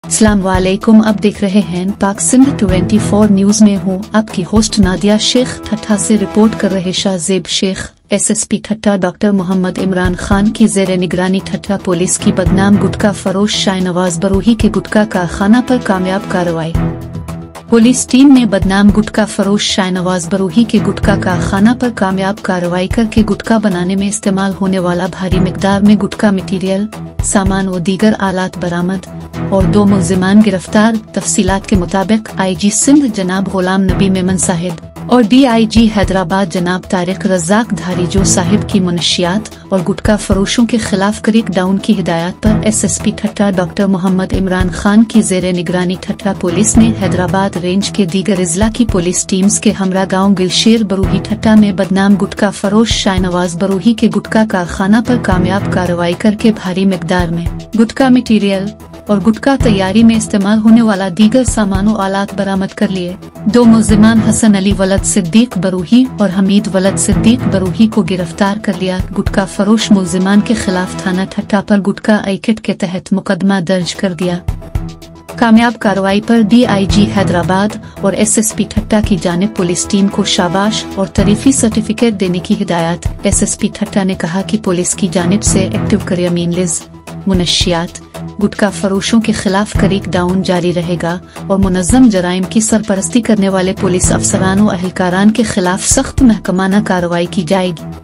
अस्सलाम वालेकुम। अब देख रहे हैं पाक सिंध 24 न्यूज में हूँ आपकी होस्ट नादिया शेख। ठट्टा से रिपोर्ट कर रहे शाहजेब शेख। एसएसपी ठट्टा डॉक्टर मोहम्मद इमरान खान की जेर निगरानी ठट्टा पुलिस की बदनाम गुटखा फरोश शाहनवाज बरूही के गुटखा कारखाना पर कामयाब कार्रवाई। पुलिस टीम ने बदनाम गुटखा फरोश शाहनवाज बरूही के गुटखा कारखाना पर कामयाब कार्रवाई करके गुटखा बनाने में इस्तेमाल होने वाला भारी मिकदार में गुटखा मटीरियल, सामान व दीगर आलात बरामद और 2 मुल्जिमान गिरफ्तार। तफसीलात के मुताबिक आईजी सिंध जनाब गुलाम नबी मेमन साहिब और डीआईजी हैदराबाद जनाब तारिक रज़ाक धारीजो साहिब की मुनशियात और गुटखा फरोशों के खिलाफ क्रिक डाउन की हिदायत पर एसएसपी ठट्टा डॉक्टर मोहम्मद इमरान खान की जेर निगरानी ठट्टा पुलिस ने हैदराबाद रेंज के दीगर इजला की पुलिस टीम्स के हमरा गाँव गिलशेर बरूही ठट्टा में बदनाम गुटखा फरोश शाहनवाज बरूही के गुटखा कारखाना पर कामयाब कार्रवाई करके भारी मिकदार में गुटखा मटीरियल और गुटखा तैयारी में इस्तेमाल होने वाला दीगर सामानों आलात बरामद कर लिए। 2 मुल्जिमान हसन अली वलद सिद्दीक बरूही और हमीद वलद सिद्दीक बरूही को गिरफ्तार कर लिया। गुटखा फरोश मुल्जिमान के खिलाफ थाना ठट्टा पर गुटखा एक्ट के तहत मुकदमा दर्ज कर दिया। कामयाब कार्रवाई पर डीआईजी हैदराबाद और एसएसपी ठट्टा की जानिब पुलिस टीम को शाबाश और तरीफी सर्टिफिकेट देने की हिदायत। एसएसपी ठट्टा ने कहा कि पुलिस की जानिब से एक्टिव करियामीन लिज मुनशियात गुटखा फरोशों के खिलाफ क्रिक डाउन जारी रहेगा और मुनज़्ज़म जराइम की सरपरस्ती करने वाले पुलिस अफसरान व अहलकारान के खिलाफ सख्त महकमाना कार्रवाई की जाएगी।